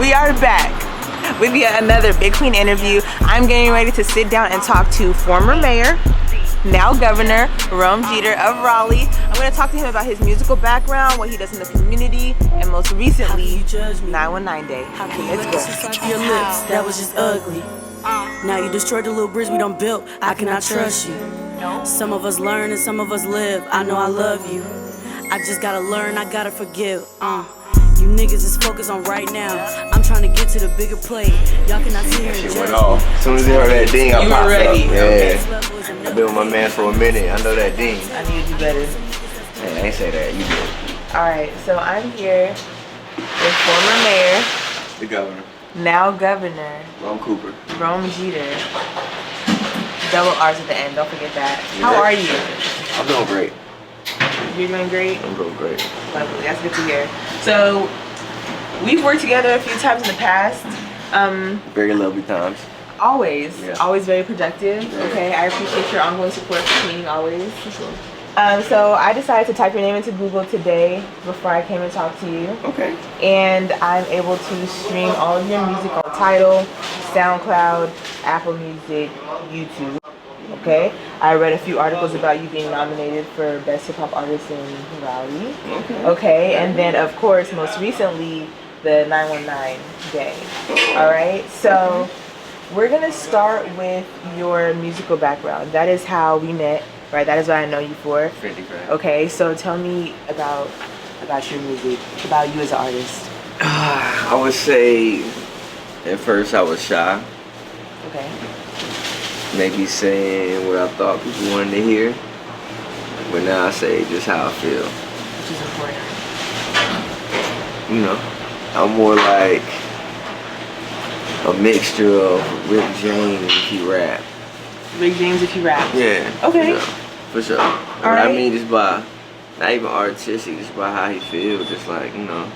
We are back with yet another Big Queen interview. I'm getting ready to sit down and talk to former mayor, now Governor Rome Jeterr of Raleigh. I'm going to talk to him about his musical background, what he does in the community, and most recently, 919 Day. Let's go. Your lips, that was just ugly. Now you destroyed the little bridge we done built. I cannot trust you. Some of us learn and some of us live. I know I love you. I just gotta learn, I gotta forgive. You niggas is focused on right now. I'm trying to get to the bigger play. Y'all cannot see her and Shit judge went off. As soon as they heard that ding, I You popped were ready. up. Yeah. I've been with my man for a minute. I know that ding. I need to do better. Hey, I ain't say that. You did. Alright, so I'm here with former mayor, The governor. now Governor Rome Cooper. Rome Jeterr. Double R's at the end, don't forget that. How Yeah. are you? I'm doing great. You're doing great? I'm doing great. Lovely, that's good to hear. So, we've worked together a few times in the past. Very lovely times. Always, Yeah. always very productive. Yeah. Okay, I appreciate your ongoing support for me, always. For sure. So I decided to type your name into Google today before I came and talked to you. Okay. And I'm able to stream all of your music on Tidal, SoundCloud, Apple Music, YouTube. Okay, I read a few articles about you being nominated for Best Hip Hop Artist in Raleigh. Okay, and then of course, most recently, the 919 Day. All right, so we're gonna start with your musical background. That is how we met, right? That is what I know you for. 50 grand. Okay, so tell me about your music, about you as an artist. I would say, at first I was shy. Okay. Maybe saying what I thought people wanted to hear. But now I say just how I feel. Which is important. You know, I'm more like a mixture of Rick James if he rap. Rick James if you rap. Yeah. Okay. You know, for sure. But I right. mean just by, not even artistic, just by how he feels. Just like, you know,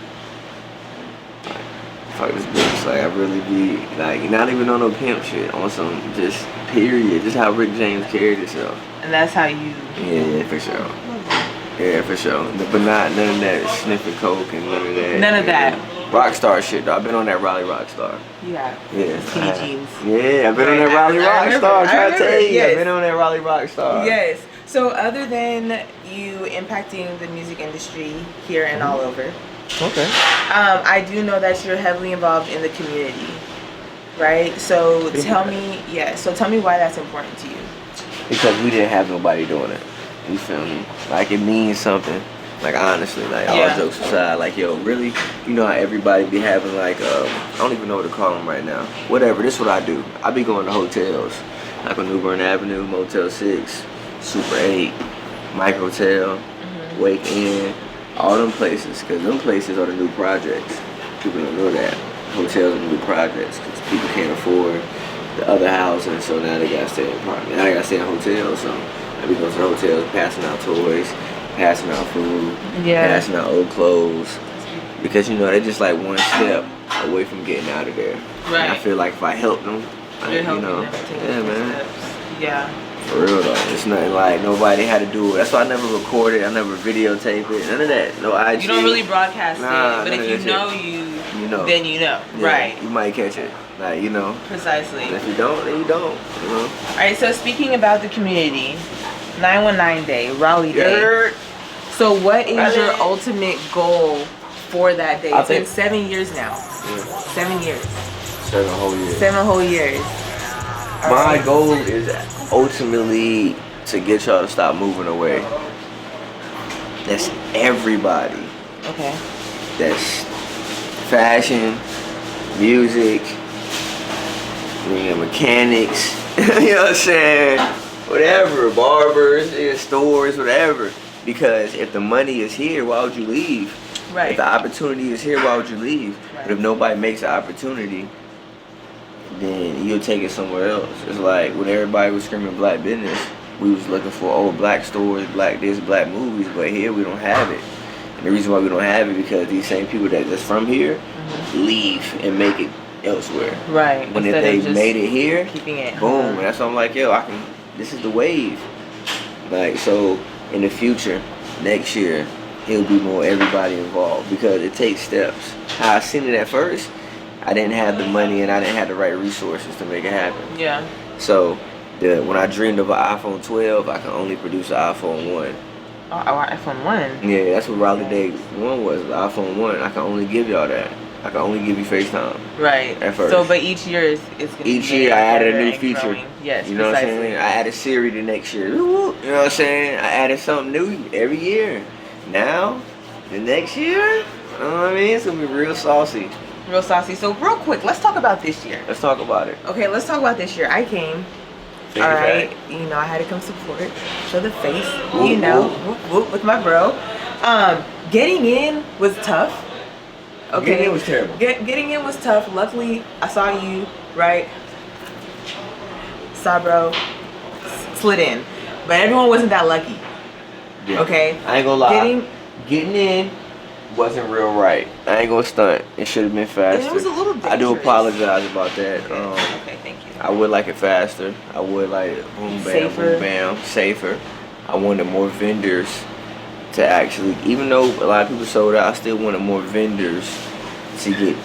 like, fuck this bitch. Like, I really be, like, not even on no pimp shit. On some just period. Just how Rick James carried himself. And that's how you. Yeah, for sure. Yeah, for sure. But not none of that sniffing coke and none of that. None of that. Rockstar shit though. I've been on that Raleigh Rockstar. Yeah. Yeah. Skinny jeans. Yeah, I've been on Right, that Raleigh I remember, Rockstar. I'm I trying to tell remember, you. yes. I've been on that Raleigh Rockstar. Yes. So other than you impacting the music industry here and all over, Okay. I do know that you're heavily involved in the community, right? So tell me, so tell me why that's important to you. Because we didn't have nobody doing it. You feel me? Like it means something. Like honestly, like all jokes aside, like yo, really, you know how everybody be having like I don't even know what to call them right now. Whatever. This is what I do. I be going to hotels, like on New Bern Avenue, Motel 6, Super 8, Mike Hotel, Wake Inn, all them places, because them places are the new projects. People don't know that. Hotels are the new projects, because people can't afford the other housing, so now they got to stay in apartments. Now they got to stay in hotels, so I be going to the hotels, passing out toys, passing out food, passing out old clothes, because you know, they're just like one step away from getting out of there. Right. And I feel like if I help them, You're you helping know, them take yeah, those man. steps. Yeah. For real though, it's nothing like nobody had to do it. That's why I never recorded, I never videotaped it, none of that. No IG. You don't really broadcast Nah, it, but none if of you that know shit. you, You know. then you know. Yeah, Right. You might catch it. Like, you know. Precisely. And if you don't, then you don't. You know. Alright, so speaking about the community, 919 Day, Raleigh Day. You're, So what is Raleigh. your ultimate goal for that day? I It's been think- 7 years now. yeah, 7 years. 7 whole years. 7 whole years. My Alright. goal is ultimately to get y'all to stop moving away. That's everybody. Okay. That's fashion, music, mechanics, you know what I'm saying? Whatever, barbers, stores, whatever. Because if the money is here, why would you leave? Right. If the opportunity is here, why would you leave? Right. But if nobody makes the opportunity, then you'll take it somewhere else. It's like when everybody was screaming black business, we was looking for old black stores, black this, black movies, but here we don't have it. And the reason why we don't have it because these same people that's from here leave and make it elsewhere. Right. When if Instead they of just made it here, keeping it boom. home. And that's why I'm like, yo, this is the wave. Like, so in the future, next year, it'll be more everybody involved because it takes steps. How I seen it at first, I didn't have the money and I didn't have the right resources to make it happen. Yeah. So when I dreamed of an iPhone 12, I could only produce an iPhone 1. Oh, iPhone 1? Yeah, that's what Raleigh Day 1 was, the iPhone 1. I can only give y'all that. I can only give you FaceTime. Right. At first. So, but each year it's going to be each year I added a new and feature. growing. Yes, you know precisely. what I'm saying? I added Siri the next year. You know what I'm saying? I added something new every year. Now, the next year, you know what I mean? It's going to be real saucy. Real saucy. So, real quick, let's talk about this year. Let's talk about it. Okay, let's talk about this year. I came. Take all it right, back. you know, I had to come support, show the face, Whoop, you know, whoop. whoop, whoop, with my bro. Getting in was tough. Okay, Getting in was terrible. Getting in was tough. Luckily, I saw you, right? Saw bro, slid in, but everyone wasn't that lucky. Yeah. Okay, I ain't gonna lie. Getting in wasn't real right. I ain't gonna stunt. It should have been faster. It was a little dangerous. I do apologize about that. Okay, thank you. I would like it faster. I would like it boom bam, Safer. boom bam, safer. I wanted more vendors to actually, even though a lot of people sold out, I still wanted more vendors to get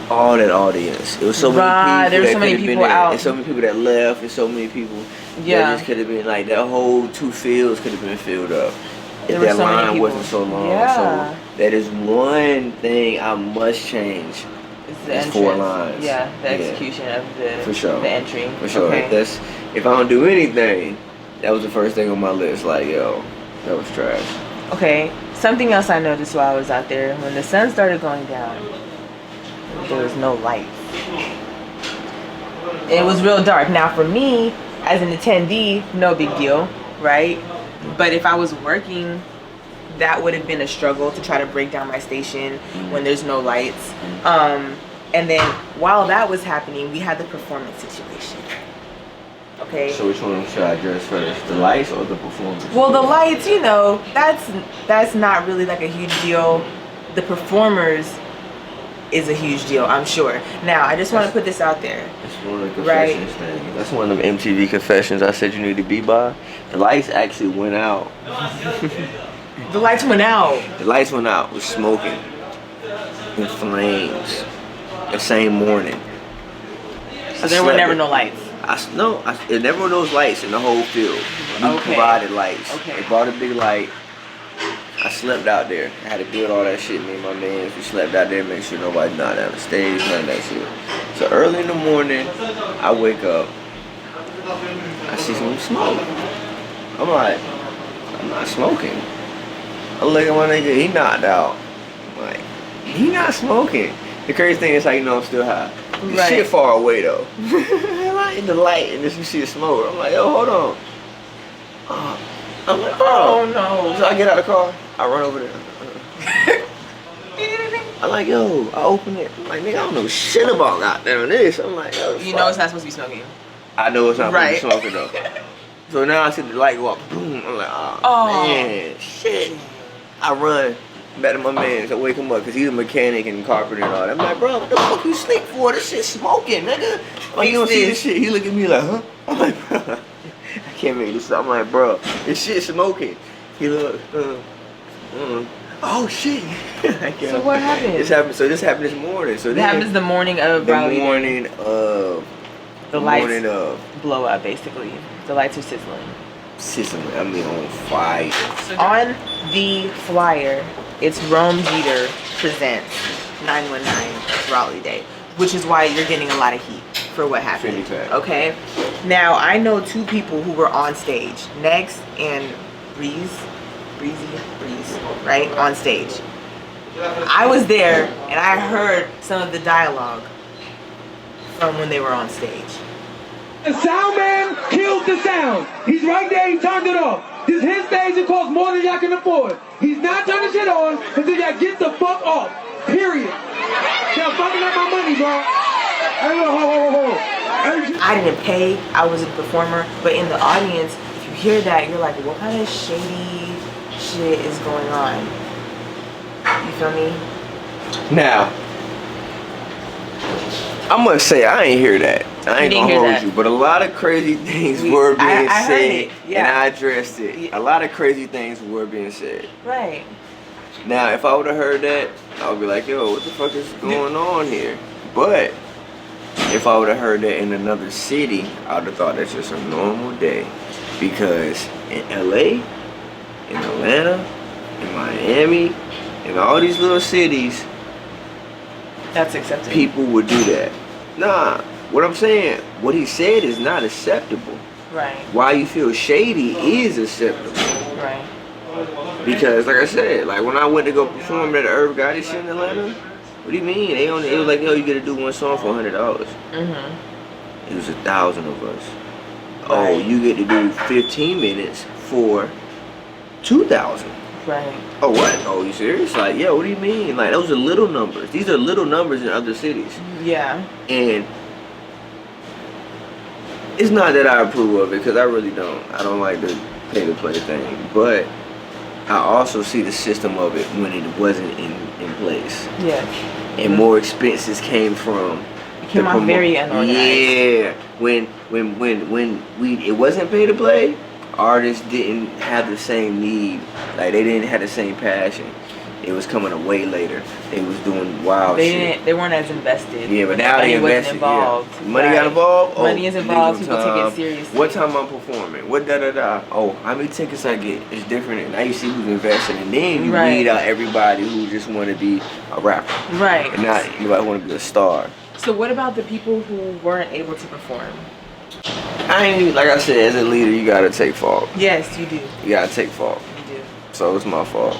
all that audience. It was so many people. There were that so many could've been people there, out. and so many people that left, and so many people. Yeah. That just could have been like that whole 2 fields could have been filled up. There If were that so many line people. wasn't so long. Yeah. So that is one thing I must change. It's the It's 4 entrance. lines. Yeah, the Yeah. execution of For sure. the entry. For sure. Okay. If I don't do anything, that was the first thing on my list. Like, yo, that was trash. Okay, something else I noticed while I was out there, when the sun started going down, there was no light. It was real dark. Now for me, as an attendee, no big deal, right? But if I was working, that would have been a struggle to try to break down my station when there's no lights. And then while that was happening, we had the performance situation. Okay. So which one should I address first? The lights or the performance? Well, the lights, you know, that's not really like a huge deal. The performers is a huge deal, I'm sure. Now, I just want to put this out there. That's one of the confessions things. That's one of them MTV confessions I said you need to be by. The lights actually went out. The lights went out. The lights went out with smoking and flames the same morning. So there were never no lights. There never were those lights in the whole field. We provided lights. Okay. They brought a big light. I slept out there. I had to build all that shit. Me and my mans, we slept out there, make sure nobody's not on the stage, none of that shit. So early in the morning, I wake up. I see some smoke. I'm like, I'm not smoking. I look at my nigga, he knocked out. I'm like, he not smoking. The crazy thing is how you know I'm still high. The Right. shit far away though. In the light, and then you see the smoke. I'm like, yo, hold on. I'm like, Oh no. So I get out of the car, I run over there. I'm like, yo, I open it. I'm like, nigga, I don't know shit about goddamn this. I'm like, yo, You know it's not supposed to be smoking. I know it's not Right. supposed to be smoking though. So now I see the light go up, boom. I'm like, oh, man, shit. I run back to my man to wake him up because he's a mechanic and carpenter and all that. I'm like, bro, what the fuck you sleep for? This shit smoking, nigga. Like, you don't see this shit. He look at me like, huh? I'm like, bro, I can't make this up. I'm like, bro, this shit smoking. He look, oh shit. So what happened? This happened this morning. So It happens the morning of Raleigh Day. The lights morning of blow up, basically. The lights are sizzling. I mean, on fire. On the flyer, it's Rome Jeterr presents 919 Raleigh Day, which is why you're getting a lot of heat for what happened. Okay? Now, I know 2 people who were on stage, Next and Breeze, right? On stage. I was there and I heard some of the dialogue from when they were on stage. The sound man killed the sound. He's right there, he turned it off. This is his stage, it costs more than y'all can afford. He's not turning shit on until y'all get the fuck off. Period. Y'all fucking up my money, bro. Hey, hold. I didn't pay, I was a performer, but in the audience, if you hear that, you're like, what kind of shady shit is going on? You feel me? Now, I must say, I ain't hear that. I ain't gonna hold you, but a lot of crazy things were being said, and I addressed it. A lot of crazy things were being said. Right. Now, if I would have heard that, I would be like, yo, what the fuck is going on here? But if I would have heard that in another city, I would have thought that's just a normal day. Because in LA, in Atlanta, in Miami, in all these little cities, That's acceptable. people would do that. Nah, what I'm saying, what he said is not acceptable. Right. Why you feel shady is acceptable. Right. Because, like I said, like when I went to go perform at the Irv Gotti shit in Atlanta, what do you mean? It was like, yo, you get to do one song for $100. Mm-hmm. It was 1,000 of us. Right. Oh, you get to do 15 minutes for 2,000. Right. Oh, what? Oh, you serious? Like, yo, what do you mean? Like, those are little numbers. These are little numbers in other cities. Yeah. And it's not that I approve of it, because I really don't. I don't like the pay-to-play thing. But I also see the system of it when it wasn't in place. Yeah. And more expenses came from It came out very unorganized. Yeah. When it wasn't pay to play, artists didn't have the same need. Like, they didn't have the same passion. It was coming way later. They was doing wild shit. They weren't as invested. Yeah, but now they invested. Involved. Yeah. Money got involved. Oh, Money is involved. legal People take time. it seriously. What time I'm performing? What da da da? Oh, how many tickets I get? It's different. And now you see who's investing, and then you Right. weed out everybody who just want to be a rapper, Right. and not anybody want to be a star. So what about the people who weren't able to perform? I ain't, like I said, as a leader, you gotta take fault. Yes, you do. You gotta take fault. You do. So it's my fault.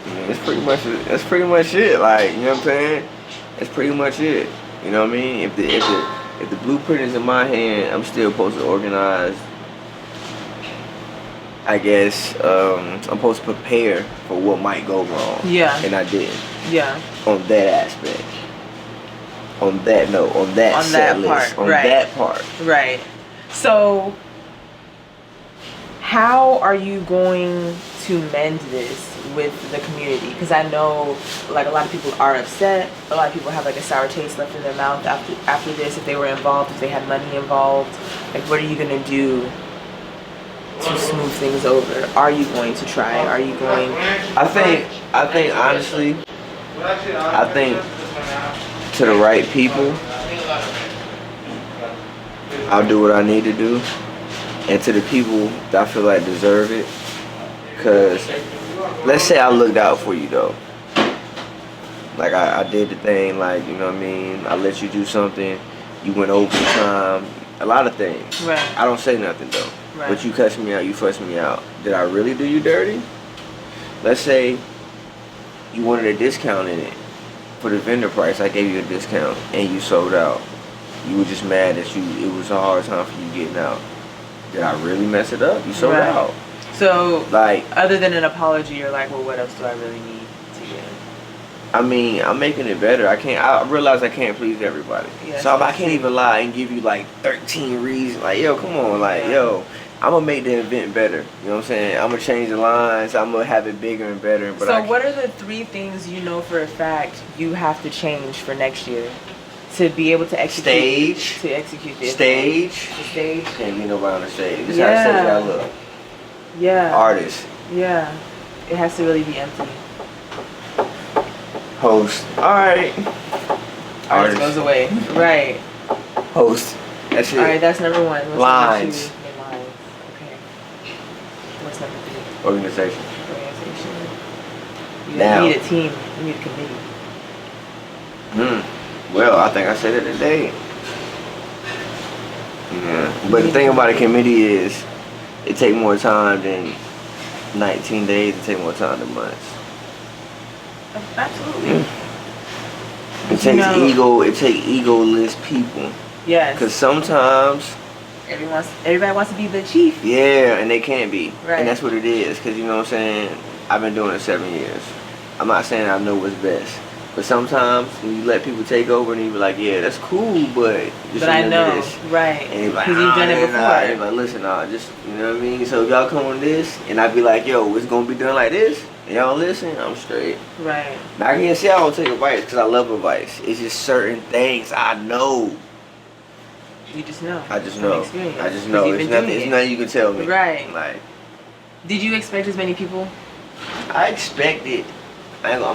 I mean, that's pretty much it. Like, you know what I'm saying? That's pretty much it. You know what I mean? If the blueprint is in my hand, I'm still supposed to organize. I guess I'm supposed to prepare for what might go wrong. Yeah. And I didn't. Yeah. On that aspect. On that note. On that On set that list. part, On right. that part. Right. So how are you going to mend this with the community? Because I know, like, a lot of people are upset. A lot of people have, like, a sour taste left in their mouth after this. If they were involved, if they had money involved, like, what are you gonna do to smooth things over? Are you going to try? Are you going? I think honestly, I think to the right people, I'll do what I need to do. And to the people that I feel like deserve it, because let's say I looked out for you though. Like I did the thing, like, you know what I mean? I let you do something, you went overtime, a lot of things. Right. I don't say nothing though. Right. But you cuss me out, you fuss me out. Did I really do you dirty? Let's say you wanted a discount in it. For the vendor price, I gave you a discount and you sold out. You were just mad that it was a hard time for you getting out. Did I really mess it up? You sold Right. out. So, Like, other than an apology, you're like, well, what else do I really need to get? I mean, I'm making it better. I realize I can't please everybody. Yes, So if I that's can't true. even lie and give you like 13 reasons, like, yo, come on, like, yo, I'm gonna make the event better. You know what I'm saying? I'm gonna change the lines. I'm gonna have it bigger and better. But So what are the 3 things you know for a fact you have to change for next year to be able to execute? Stage. To execute this. Stage. The stage. Can't be nobody on the stage. This Yeah. how the stage gotta look. Yeah. Artist. Yeah. It has to really be empty. Host. Alright. Artist goes away. Right. Host. That's it. All right. That's number 1. What's Lines. Number 2? Yeah, lines. Okay. What's number 3? Organization. Organization. You Now. need a team. You need a committee. Well, I think I said it today. Yeah. But the thing about a committee is, it take more time than 19 days. It take more time than months. Absolutely. It takes It take egoless people. Yes. Cause sometimes, Everybody wants to be the chief. yeah, and they can't be. Right. And that's what it is. Cause you know what I'm saying. I've been doing it 7 years. I'm not saying I know what's best. But sometimes when you let people take over and you be like, yeah, that's cool, but you But I shouldn't know, do this. right? And he be like, Because you've done it before. And he be like, listen, just, you know what I mean? So if y'all come on this, and I be like, yo, it's gonna be done like this, and y'all listen, I'm straight. Right. Now I can't say I don't take advice, because I love advice. It's just certain things I know. You just know. I just From know. experience. I just 'Cause know. you've It's been nothing, doing it's it. nothing you can tell me. Right. Like, Did you expect as many people? I expected, I ain't gonna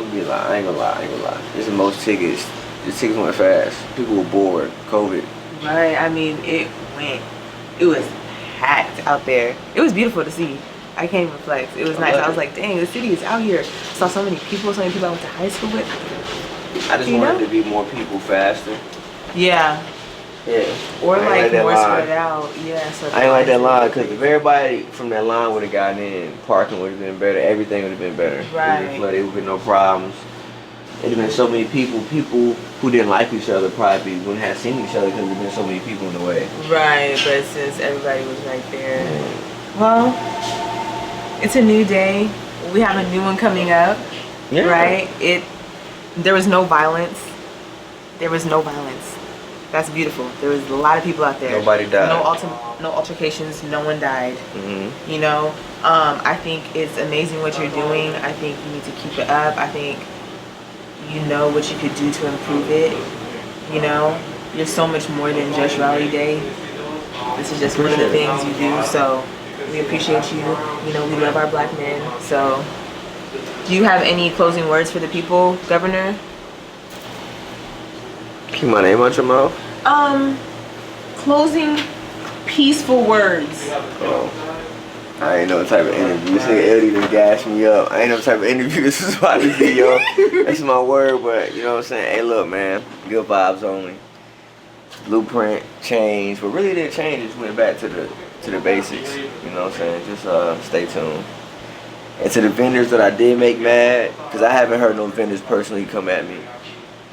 lie. It's the most tickets The tickets went fast. People were bored. COVID. Right. I mean, it was packed out there. It was beautiful to see. I can't even flex. It was nice. I was like, dang, the city is out here. Saw so many people I went to high school with. I just wanted to be more people faster. Yeah. Yeah. Or like more spread out. Yeah. So I ain't like that line because if everybody from that line would have gotten in, parking would have been better. Everything would have been better. Right. It would have been no problems. It'd have been so many people who didn't like each other probably wouldn't have seen each other because there'd been so many people in the way. Right, but since everybody was right there. Well, it's a new day. We have a new one coming up. Yeah. Right? There was no violence. There was no violence. That's beautiful. There was a lot of people out there. Nobody died. No altercations. No one died. Mm-hmm. You know, I think it's amazing what you're doing. I think you need to keep it up. I think you know what you could do to improve it. You know, you're so much more than just Raleigh Day. This is just one of the things you do. So we appreciate you. You know, we love our black men. So do you have any closing words for the people, Governor? Keep my name out your mouth? Closing peaceful words. Oh. I ain't know what type of interview. This nigga Eddie done gassed me up. I ain't know what type of interview this is about to be, yo. That's my word, but you know what I'm saying? Hey, look, man. Good vibes only. Blueprint, change. But really didn't change. It just went back to the basics. You know what I'm saying? Just stay tuned. And to the vendors that I did make mad, because I haven't heard no vendors personally come at me.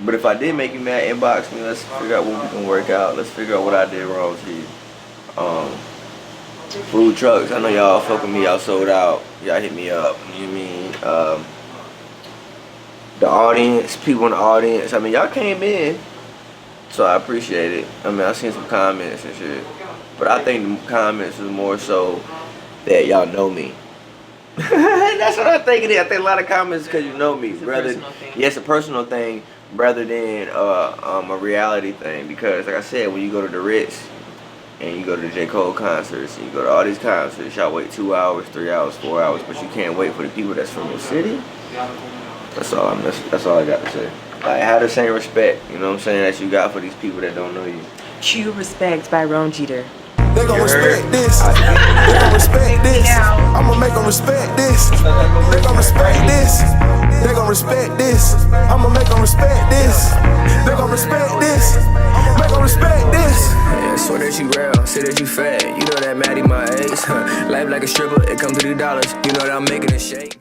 But if I did make you mad, inbox me. Let's figure out what we can work out. Let's figure out what I did wrong to you. Food trucks. I know y'all fuck with me. Y'all sold out. Y'all hit me up. You know what I mean? The audience, people in the audience. I mean, y'all came in, so I appreciate it. I mean, I seen some comments and shit. But I think the comments is more so that y'all know me. That's what I think it is. I think a lot of comments because you know me. It's a personal thing rather than a reality thing. Because like I said, when you go to the Ritz and you go to the J. Cole concerts and you go to all these concerts, y'all wait 2 hours, 3 hours, 4 hours, but you can't wait for the people that's from the city. That's all I got to say. Like, have the same respect, you know what I'm saying, that you got for these people that don't know you. True Respect by Rome Jeterr. They gon' respect this. They gon' respect this. I'ma make them respect this. They gon' respect this. They gon' respect this. I'ma make them respect this. They gon' respect this. Make them respect this. Yeah, swear that you real, say that you fat. You know that Maddie my ace. Life like a stripper, it comes to the dollars. You know that I'm making it shake.